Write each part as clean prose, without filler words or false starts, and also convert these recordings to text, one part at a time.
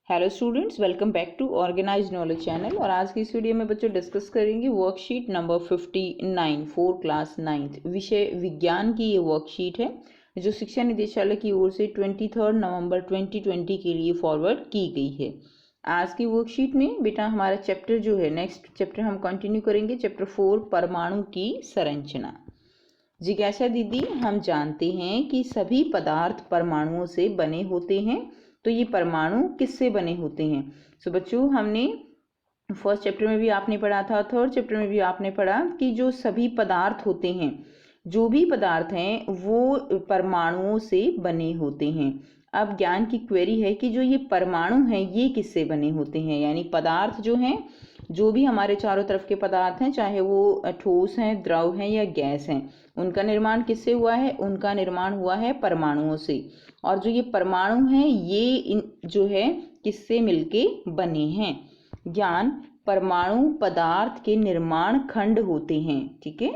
Hello students, welcome back to organized knowledge channel. और आज की इस वीडियो में बच्चों डिस्कस करेंगे worksheet number 59 four class 9th विषय विज्ञान की। ये वर्कशीट है जो शिक्षा निदेशालय की ओर से 23 नवंबर 2020 के लिए फॉरवर्ड की गई है। आज की वर्कशीट में बेटा हमारा चैप्टर जो है, नेक्स्ट चैप्टर हम कंटिन्यू करेंगे, चैप्टर 4 परमाणु की संरचना। जिज्ञासा दीदी, हम जानते हैं कि सभी पदार्थ परमाणुओं से बने होते हैं, तो ये परमाणु किससे बने होते हैं? सो बच्चों, हमने फर्स्ट चैप्टर में भी आपने पढ़ा था, थर्ड चैप्टर में भी आपने पढ़ा कि जो सभी पदार्थ होते हैं, जो भी पदार्थ हैं वो परमाणुओं से बने होते हैं। अब ज्ञान की क्वेरी है कि जो ये परमाणु हैं ये किससे बने होते हैं, यानी पदार्थ जो हैं, जो भी हमारे चारों तरफ के पदार्थ हैं, चाहे वो ठोस हैं, द्रव हैं या गैस हैं, उनका निर्माण किससे हुआ है? उनका निर्माण हुआ है परमाणुओं से। और जो ये परमाणु हैं ये जो है किससे मिलके बने हैं? ज्ञान, परमाणु पदार्थ के निर्माण खंड होते हैं। ठीक है,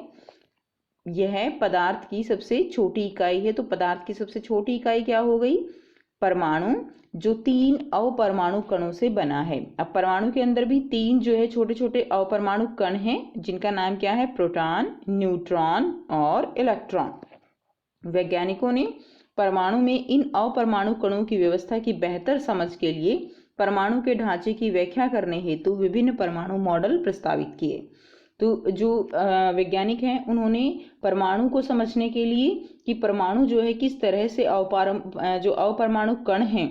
यह पदार्थ की सबसे छोटी इकाई है। तो पदार्थ की सबसे छोटी इकाई क्या हो गई? परमाणु, जो 3 अपरमाणु कणों से बना है। अब परमाणु के अंदर भी 3 जो है छोटे छोटे अपरमाणु कण हैं, जिनका नाम क्या है? प्रोटॉन, न्यूट्रॉन और इलेक्ट्रॉन। वैज्ञानिकों ने परमाणु में इन अपरमाणु कणों की व्यवस्था की बेहतर समझ के लिए परमाणु के ढांचे की व्याख्या करने हेतु विभिन्न परमाणु मॉडल प्रस्तावित किए। तो जो वैज्ञानिक हैं उन्होंने परमाणु को समझने के लिए कि परमाणु जो है किस तरह से जो अपरमाणु कण हैं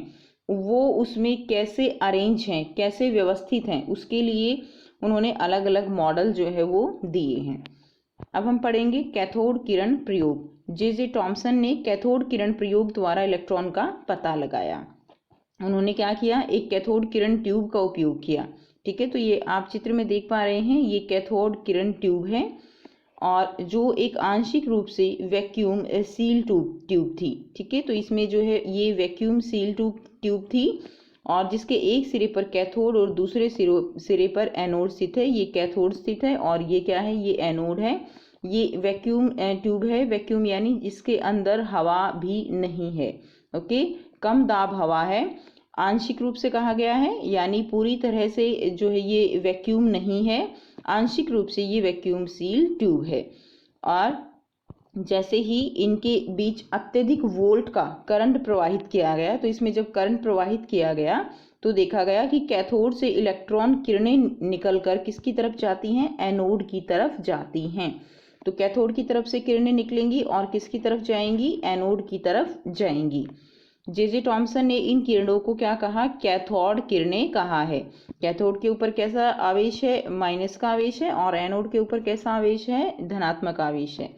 वो उसमें कैसे अरेंज हैं, कैसे व्यवस्थित हैं, उसके लिए उन्होंने अलग अलग मॉडल जो है वो दिए हैं। अब हम पढ़ेंगे कैथोड किरण प्रयोग। जे टॉमसन ने कैथोड किरण प्रयोग द्वारा इलेक्ट्रॉन का पता लगाया। उन्होंने क्या किया? एक कैथोड किरण ट्यूब का उपयोग किया। ठीक है, तो ये आप चित्र में देख पा रहे हैं, ये कैथोड किरण ट्यूब है और जो एक आंशिक रूप से वैक्यूम सील ट्यूब थी। ठीक है, तो इसमें जो है ये वैक्यूम सील ट्यूब थी और जिसके एक सिरे पर कैथोड और दूसरे सिरे पर एनोड स्थित है। ये कैथोड स्थित है और ये क्या है? ये एनोड है। ये वैक्यूम ट्यूब है। वैक्यूम यानी जिसके अंदर हवा भी नहीं है। ओके, कम दाब हवा है, आंशिक रूप से कहा गया है, यानी पूरी तरह से जो है ये वैक्यूम नहीं है, आंशिक रूप से ये वैक्यूम सील ट्यूब है। और जैसे ही इनके बीच अत्यधिक वोल्ट का करंट प्रवाहित किया गया, तो इसमें जब करंट प्रवाहित किया गया तो देखा गया कि कैथोड से इलेक्ट्रॉन किरणें निकलकर किसकी तरफ जाती हैं? एनोड की तरफ जाती हैं। तो कैथोड की तरफ से किरणें निकलेंगी और किसकी तरफ जाएंगी? एनोड की तरफ जाएंगी। जे टॉमसन ने इन किरणों को क्या कहा? कैथोड किरणें कहा है। कैथोड के ऊपर कैसा आवेश है? माइनस का आवेश है। और एनोड के ऊपर कैसा आवेश है? धनात्मक आवेश है।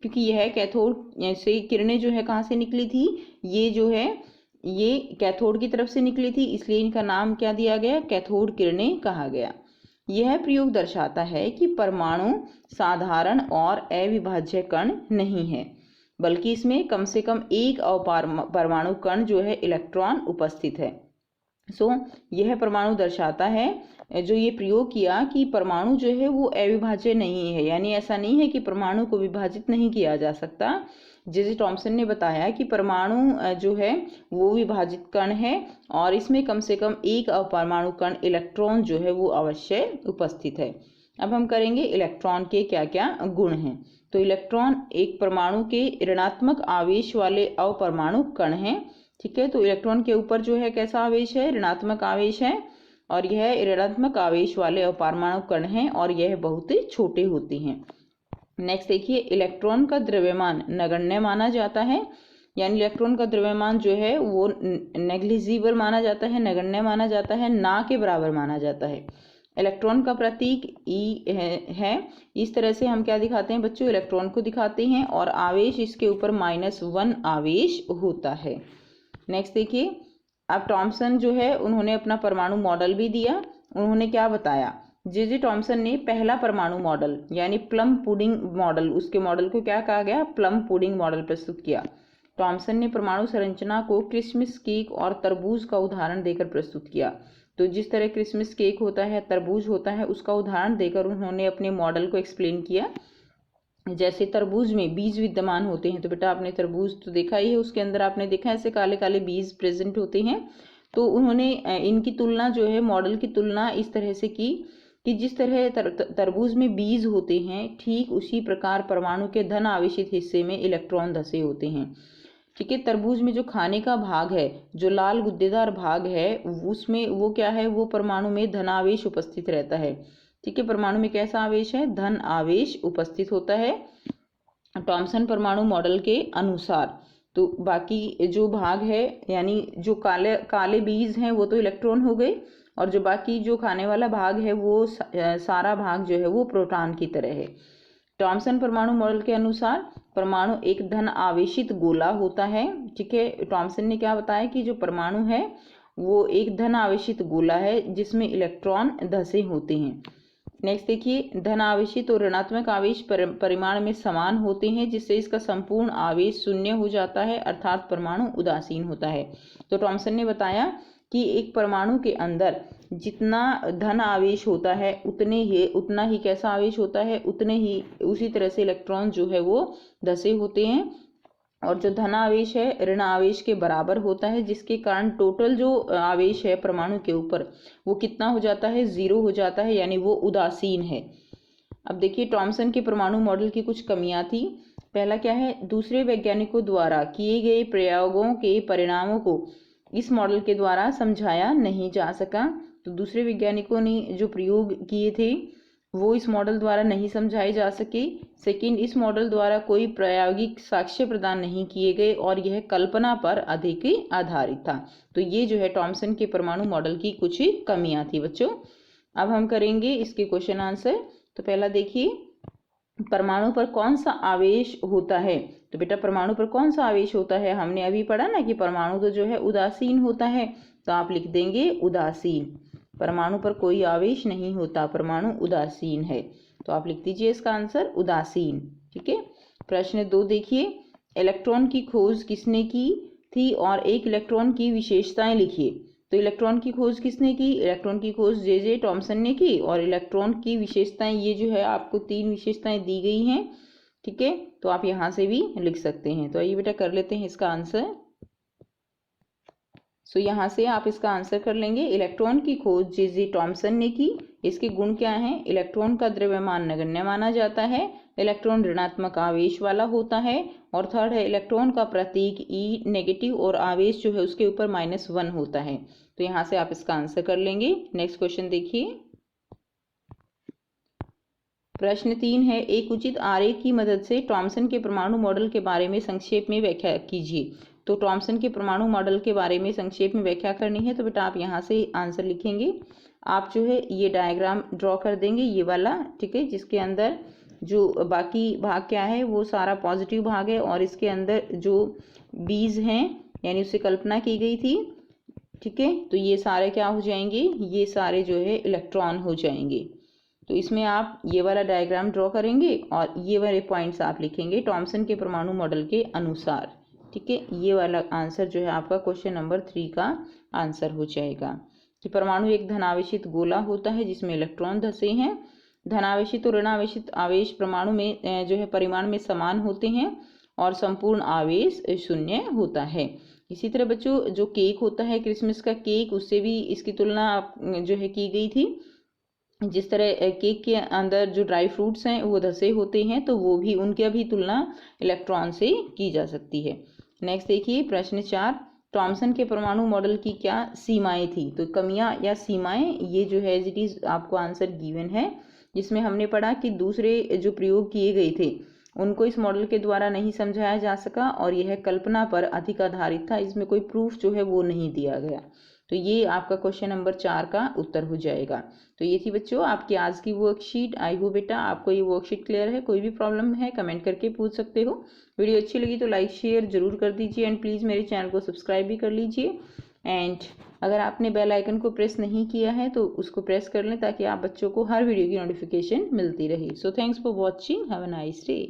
क्योंकि यह कैथोड से किरणें जो है कहाँ से निकली थी? ये जो है ये कैथोड की तरफ से निकली थी, इसलिए इनका नाम क्या दिया गया? कैथोड किरणें कहा गया। यह प्रयोग दर्शाता है कि परमाणु साधारण और अविभाज्य कण नहीं है, बल्कि इसमें कम से कम एक परमाणु कण जो है इलेक्ट्रॉन उपस्थित है। यह परमाणु दर्शाता है, जो ये प्रयोग किया कि परमाणु जो है वो अविभाज्य नहीं है, यानी ऐसा नहीं है कि परमाणु को विभाजित नहीं किया जा सकता। जे टॉमसन ने बताया कि परमाणु जो है वो विभाजित कण है और इसमें कम से कम एक अपरमाणु कण इलेक्ट्रॉन जो है वो अवश्य उपस्थित है। अब हम करेंगे इलेक्ट्रॉन के क्या क्या गुण हैं। तो इलेक्ट्रॉन एक परमाणु के ऋणात्मक आवेश वाले अपरमाणु कण हैं। ठीक है, तो इलेक्ट्रॉन के ऊपर जो है कैसा आवेश है? ऋणात्मक आवेश है और यह ऋणात्मक आवेश वाले अपरमाणु कण हैं और यह बहुत ही छोटे होते हैं। नेक्स्ट देखिए, इलेक्ट्रॉन का द्रव्यमान नगण्य माना जाता है, यानी इलेक्ट्रॉन का द्रव्यमान जो है वो नेग्लिजिबल माना जाता है, नगण्य माना जाता है, ना के बराबर माना जाता है। इलेक्ट्रॉन का प्रतीक ई है। इस तरह से हम क्या दिखाते हैं बच्चों? इलेक्ट्रॉन को दिखाते हैं और आवेश इसके ऊपर -1 आवेश होता है। नेक्स्ट देखिए, अब टॉमसन जो है उन्होंने अपना परमाणु मॉडल भी दिया। उन्होंने क्या बताया? जे टॉमसन ने पहला परमाणु मॉडल यानी प्लम पुडिंग मॉडल, उसके मॉडल को क्या कहा गया? प्लम पुडिंग मॉडल प्रस्तुत किया। टॉमसन ने परमाणु संरचना को क्रिसमस केक और तरबूज का उदाहरण देकर प्रस्तुत किया। तो जिस तरह क्रिसमस केक होता है, तरबूज होता है, उसका उदाहरण देकर उन्होंने अपने मॉडल को एक्सप्लेन किया। जैसे तरबूज में बीज विद्यमान होते हैं, तो बेटा आपने तरबूज तो देखा ही है, उसके अंदर आपने देखा ऐसे काले काले बीज प्रेजेंट होते हैं। तो उन्होंने इनकी तुलना जो है, मॉडल की तुलना इस तरह से की कि जिस तरह तरबूज में बीज होते हैं, ठीक उसी प्रकार परमाणु के धन आवेशित हिस्से में इलेक्ट्रॉन धसे होते हैं। ठीक है, तरबूज में जो खाने का भाग है, जो लाल गुद्देदार भाग है, उसमें वो क्या है, वो परमाणु में धनावेश उपस्थित रहता है। ठीक है, परमाणु में कैसा आवेश है, धन आवेश उपस्थित होता है थॉमसन परमाणु मॉडल के अनुसार। तो बाकी जो भाग है, यानी जो काले काले बीज हैं वो तो इलेक्ट्रॉन हो गए, और जो बाकी जो खाने वाला भाग है वो सारा भाग जो है वो प्रोटॉन की तरह है। थॉमसन परमाणु मॉडल के अनुसार परमाणु एक धन आवेशित गोला होता है। ठीक है, थॉमसन ने क्या बताया कि जो परमाणु है वो एक धन आवेशित गोला है जिसमें इलेक्ट्रॉन धसे होते हैं। नेक्स्ट देखिए, धन आवेशित और ऋणात्मक आवेश परिमाण में समान होते हैं, जिससे इसका संपूर्ण आवेश शून्य हो जाता है, अर्थात परमाणु उदासीन होता है। तो थॉमसन ने बताया कि एक परमाणु के अंदर जितना धन आवेश होता है उतना ही कैसा आवेश होता है, उतने ही उसी तरह से इलेक्ट्रॉन जो है वो धसे होते हैं, और जो धन आवेश है ऋण आवेश के बराबर होता है, जिसके कारण टोटल जो आवेश है परमाणु के ऊपर वो कितना हो जाता है, 0 हो जाता है, यानी वो उदासीन है। अब देखिए, थॉमसन के परमाणु मॉडल की कुछ कमियां थी। पहला क्या है, दूसरे वैज्ञानिकों द्वारा किए गए प्रयोगों के परिणामों को इस मॉडल के द्वारा समझाया नहीं जा सका। तो दूसरे वैज्ञानिकों ने जो प्रयोग किए थे वो इस मॉडल द्वारा नहीं समझाए जा सके। सेकंड, इस मॉडल द्वारा कोई प्रायोगिक साक्ष्य प्रदान नहीं किए गए और यह कल्पना पर अधिक आधारित था। तो ये जो है थॉमसन के परमाणु मॉडल की कुछ कमियां थी बच्चों। अब हम करेंगे इसके क्वेश्चन आंसर। तो पहला देखिए, परमाणु पर कौन सा आवेश होता है। तो बेटा परमाणु पर कौन सा आवेश होता है, हमने अभी पढ़ा ना कि परमाणु तो जो है उदासीन होता है, तो आप लिख देंगे उदासीन। परमाणु पर कोई आवेश नहीं होता, परमाणु उदासीन है, तो आप लिख दीजिए इसका आंसर उदासीन। ठीक है, प्रश्न 2 देखिए, इलेक्ट्रॉन की खोज किसने की थी और एक इलेक्ट्रॉन की विशेषताएं लिखिए। तो इलेक्ट्रॉन की खोज किसने की, इलेक्ट्रॉन की खोज जे थॉमसन ने की, और इलेक्ट्रॉन की विशेषताएं ये जो है आपको 3 विशेषताएं दी गई हैं। ठीक है, तो आप यहाँ से भी लिख सकते हैं। तो आइए बेटा कर लेते हैं इसका आंसर। सो यहाँ से आप इसका आंसर कर लेंगे, इलेक्ट्रॉन की खोज जे थॉमसन ने की। इसके गुण क्या हैं, इलेक्ट्रॉन का द्रव्यमान नगण्य माना जाता है, इलेक्ट्रॉन ऋणात्मक आवेश वाला होता है, और थर्ड है इलेक्ट्रॉन का प्रतीक ई नेगेटिव और आवेश जो है उसके ऊपर -1 होता है। तो यहाँ से आप इसका आंसर कर लेंगे। नेक्स्ट क्वेश्चन देखिए, प्रश्न 3 है, एक उचित आरेख की मदद से थॉमसन के परमाणु मॉडल के बारे में संक्षेप में व्याख्या कीजिए। तो थॉमसन के परमाणु मॉडल के बारे में संक्षेप में व्याख्या करनी है, तो बेटा आप यहाँ से आंसर लिखेंगे। आप जो है ये डायग्राम ड्रॉ कर देंगे, ये वाला। ठीक है, जिसके अंदर जो बाकी भाग क्या है वो सारा पॉजिटिव भाग है, और इसके अंदर जो बीज हैं यानी उससे कल्पना की गई थी। ठीक है, तो ये सारे क्या हो जाएंगे, ये सारे जो है इलेक्ट्रॉन हो जाएंगे। तो इसमें आप ये वाला डायग्राम ड्रॉ करेंगे और ये वाले पॉइंट्स आप लिखेंगे थॉमसन के परमाणु मॉडल के अनुसार। ठीक है, ये वाला आंसर जो है आपका क्वेश्चन नंबर 3 का आंसर हो जाएगा कि परमाणु एक धनावेशित गोला होता है जिसमें इलेक्ट्रॉन धसे हैं। धनावेशित और ऋणावेशित आवेश परमाणु में जो है परिमाण में समान होते हैं, और संपूर्ण आवेश शून्य होता है। इसी तरह बच्चों, जो केक होता है क्रिसमस का केक, उससे भी इसकी तुलना जो है की गई थी। जिस तरह केक के अंदर जो ड्राई फ्रूट्स हैं वो धसे होते हैं, तो वो भी उनकी भी तुलना इलेक्ट्रॉन से की जा सकती है। नेक्स्ट देखिए, प्रश्न 4, थॉमसन के परमाणु मॉडल की क्या सीमाएं थी। तो कमियां या सीमाएं, ये जो है इट इज आपको आंसर गिवन है, जिसमें हमने पढ़ा कि दूसरे जो प्रयोग किए गए थे उनको इस मॉडल के द्वारा नहीं समझाया जा सका, और यह कल्पना पर अधिक आधारित था, इसमें कोई प्रूफ जो है वो नहीं दिया गया। तो ये आपका क्वेश्चन नंबर 4 का उत्तर हो जाएगा। तो ये थी बच्चों आपकी आज की वर्कशीट। आई होप बेटा आपको ये वर्कशीट क्लियर है। कोई भी प्रॉब्लम है कमेंट करके पूछ सकते हो। वीडियो अच्छी लगी तो लाइक शेयर जरूर कर दीजिए, एंड प्लीज़ मेरे चैनल को सब्सक्राइब भी कर लीजिए। एंड अगर आपने बेल आइकन को प्रेस नहीं किया है तो उसको प्रेस कर लें, ताकि आप बच्चों को हर वीडियो की नोटिफिकेशन मिलती रहे। So thanks for watching, have a nice day.